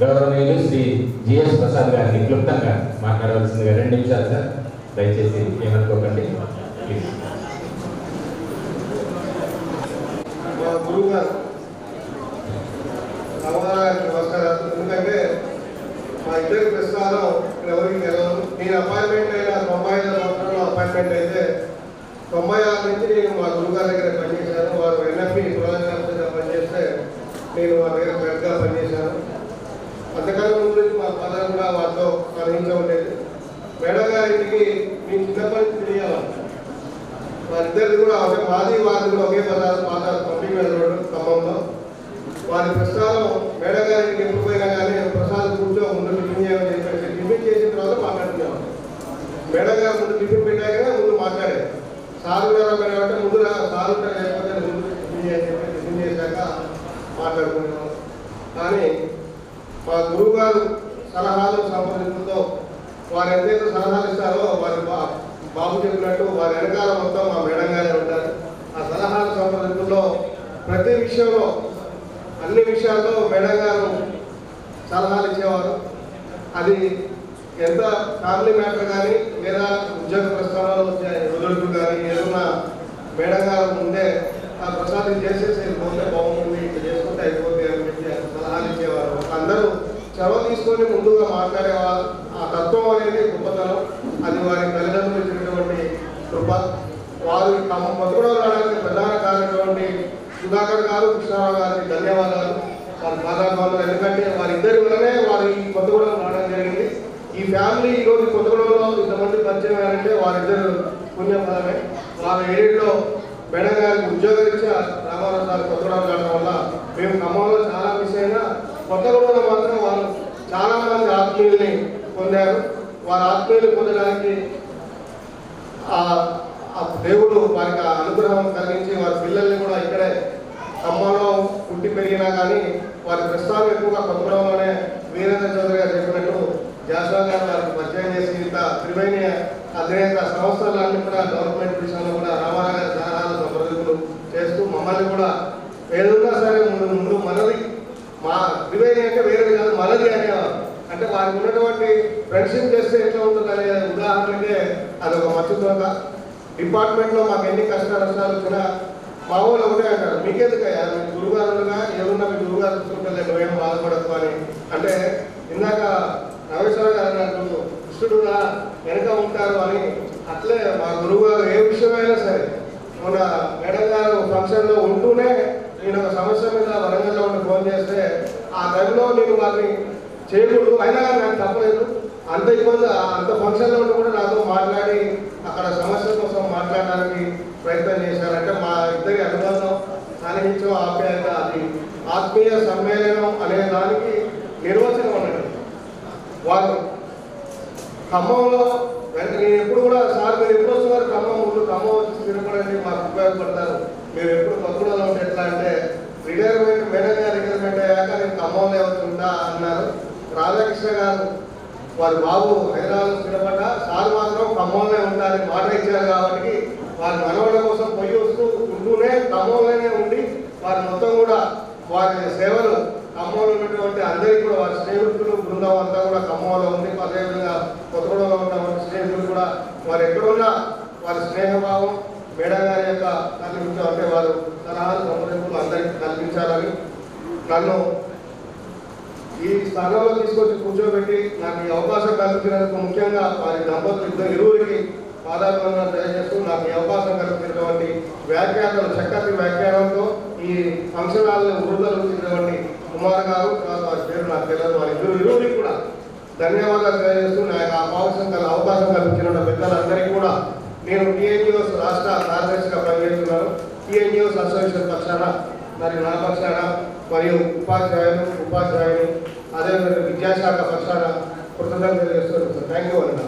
గౌరవనీయులు శ్రీ జిఎస్ ప్రసాద్ గారిని క్లుప్తంగా మాట్లాడవలసిందిగా 2 నిమిషాలు సార్, దయచేసి ఏమనుకోకండి ప్లీజ్. గురువు గారు నమస్కారాలు. ఎందుకంటే మా ఇద్దరి ప్రశ్నలో ఎవరికి తెలియదు. నేను అపాయింట్మెంట్ అయిన 95 సంవత్సరంలో అపాయింట్మెంట్ అయితే 96 నుంచి నేను మా గురువు గారి దగ్గర పనిచేశాను. వారు ఎన్ఎఫ్ఈ ప్రధాన పనిచేస్తే నేను వారి దగ్గర పెద్దగా పనిచేశాను. అంతకాలం గురించి మా ఫాదర్ కూడా వారితో కలిగించలేదు. మేడం గారికి నేను చిన్నప్పటి నుంచి తెలియాలి. వారిద్దరిది కూడా మాది వారిది కూడా ఒకే పాదాలు పంపించారు ఖమ్మంలో. వారి ప్రస్థానం మేడం గారికి ఎప్పుడు పోయినా కానీ ప్రసాద్ కూర్చో ముందు టిఫిన్ చేయమని చెప్పేసి టిఫిన్ చేసిన తర్వాత మాట్లాడుతున్నాం. మేడం గారు ముందు టిఫిన్ పెట్టాకనే ముందు మాట్లాడారు. సార్ గారు అంటే ముందు సార్ ఉంటారు, లేకపోతే ముందు టిఫిన్ చేయని టిఫిన్ చేశాక మాట్లాడుకున్నాం. కానీ మా గురువు గారు సలహాలు సంప్రదింపులతో వారు ఎంతైతే సలహాలు ఇస్తారో వారి బాబు చెప్పినట్టు వారి వెనకాల మొత్తం మా మేడం గారే ఉంటారు. ఆ సలహాలు సంప్రదింపుల్లో ప్రతి విషయంలో అన్ని విషయాల్లో మేడం గారు సలహాలు ఇచ్చేవారు. అది ఎంత ఫ్యామిలీ మ్యాటర్ కానీ లేదా ఉద్యోగ ప్రస్థానాలు వదులుకు కానీ ఏదన్నా మేడం గారు ముందే ఆ ప్రసాదం చేసేసి పోతే బాగుంటుంది, ఇట్లా చేసుకుంటే అయిపోతుంది అని చెప్పి సలహాలు ఇచ్చేవారు. అందరూ చొరవ తీసుకొని ముందుగా మాట్లాడేవారు. ఆ తత్వం అనేది గొప్పతనం. అది వారి తల్లిదండ్రులు ఇచ్చినటువంటి కృప. వారు మొదలు రావడానికి ప్రధాన కారణటువంటి సుధాకర్ గారు, కృష్ణారావు గారికి ధన్యవాదాలు. వారి పాదాలు. ఎందుకంటే వారిద్దరి వల్లనే వారు ఈ కొత్తగూడెం రావడం జరిగింది. ఈ ఫ్యామిలీ ఈరోజు కొత్తగూడెంలో ఇంతమంది పరిచయం అయ్యారంటే వారిద్దరు పుణ్యఫలమే. వారి ఏరియాలో మేడం గారికి ఉద్యోగరీత్యా రామారావు సార్ కొత్తగూడెం రావడం వల్ల మేము ఖమ్మంలో చాలా మిస్ అయినా కొత్తగూడెంలో మాత్రం వారు చాలా మంది ఆత్మీయుల్ని పొందారు. వారి ఆత్మీయులు పొందడానికి దేవుడు వారికి అనుగ్రహం కలిగించి వారి పిల్లల్ని కూడా ఇక్కడే ఖమ్మంలో పుట్టి పెరిగినా కానీ వారి ప్రస్థానం ఎక్కువగా కొత్తగూడెంలోనే వీరేంద్ర చౌదరి గారు చెప్పినట్టు జాస్వా గారు వారికి పరిచయం చేసి ఇంత త్రివేణి అధినేత సంస్థలన్నీ కూడా గవర్నమెంట్ విషయంలో కూడా రామారావు గారి సలహాలు సంప్రదింపులు చేస్తూ మమ్మల్ని కూడా ఏదన్నా సరే ముందు మనది మా త్రివేణి అంటే వేరేది కాదు మనది అనేవారు. అంటే వారికి ఉన్నటువంటి ఫ్రెండ్షిప్ చేస్తే ఎట్లా ఉంటుంది అనే ఉదాహరణకే అదొక మచ్చుతోక. డిపార్ట్మెంట్లో మాకు ఎన్ని కష్ట నష్టాలు వచ్చినా మా ఊళ్ళో ఒకటే అంటారు, మీకెందుకయ్యా మీ గురుగారులుగా ఏమన్నా మీ గురుగారు చూసుకుంటే నువ్వేం బాధపడకు అని. అంటే ఇందాక రామేశ్వర గారు అన్నట్టు కృష్ణుడుగా వెనక ఉంటారు అని. అట్లే మా గురువు గారు ఏ విషయమైనా సరే మన మేడం గారు ఫంక్షన్లో ఉంటూనే నేను ఒక సమస్య మీద వరంగల్లో ఉండి ఫోన్ చేస్తే ఆ టైంలో నేను వారిని చేయకూడదు, అయినా కానీ నాకు తప్పలేదు. అంత ఇబ్బంది అంత ఫంక్షన్లో ఉండి కూడా నాతో మాట్లాడి అక్కడ సమస్య కోసం మాట్లాడడానికి ప్రయత్నం చేశారంటే మా ఇద్దరి అనుబంధం సాన్నిహిత్యం ఆప్యాయత అది ఆత్మీయ సమ్మేళనం అనే దానికి నిర్వచనం ఉన్నది. వారు ఖమ్మంలో నేను ఎప్పుడు కూడా సార్ మీరు ఎప్పుడు వస్తున్నారు ఖమ్మం ముందు ఖమ్మం వచ్చి తిరగడండి మాకు ఉపయోగపడతారు, మీరు ఎప్పుడు కొత్తగూడెంలో ఉంటే ఎట్లా అంటే రిటైర్మెంట్ మేడం గారు రిటైర్మెంట్ అయ్యాక నేను ఖమ్మంలో ఉంటా అన్నారు. రాధాకృష్ణ గారు వారి బాబు హైదరాబాద్ స్థిరపడ్డ సార్ మాత్రం ఖమ్మంలో ఉండాలని మాట ఇచ్చారు కాబట్టి వారి మనవడ కోసం పొయ్యి వస్తూ ఉంటూనే ఖమ్మంలోనే ఉండి వారి మొత్తం కూడా వారి సేవలు ఖమ్మంలో ఉన్నటువంటి అందరికీ కూడా వారి స్నేహితులు బృందం అంతా కూడా ఖమ్మంలో ఉంది. అదేవిధంగా కొత్తగూడెంలో ఉన్నటువంటి స్నేహితులు కూడా వారు ఎక్కడున్నా వారి స్నేహభావం మేడం గారి యొక్క కల్పించడం అంటే వారు సలహాలు సంప్రదింపులు అందరికీ కల్పించాలని నన్ను ఈ స్థానంలో తీసుకొచ్చి కూర్చోబెట్టి నాకు ఈ అవకాశం కల్పించినందుకు ముఖ్యంగా వారి దంపతులు ఇరువురికి పాదాభివందనాలు తెలియజేస్తూ నాకు ఈ అవకాశం కల్పించినటువంటి వ్యాఖ్యానాలు చక్కటి వ్యాఖ్యానంతో ఈ ఫంక్షన్ హాల్ వృద్ధులటువంటి కుమార్ గారు వారి పేరు నాకు తెలియదు వారి ఇరువురికి కూడా ధన్యవాదాలు తెలియజేస్తూ నాకు అవకాశం కల్పించిన పెద్దలందరికీ కూడా నేను టీఎన్జిఓస్ రాష్ట్ర కార్యదర్శిగా పనిచేస్తున్నాను. టీఎన్జిఓస్ అసోసియేషన్ పక్షాన మరియు నా పక్షాన మరియు ఉపాధ్యాయుని అదేవిధంగా విద్యాశాఖ పక్షాన కృతజ్ఞతలు తెలియజేస్తున్నాను. థ్యాంక్ యూ అన్న.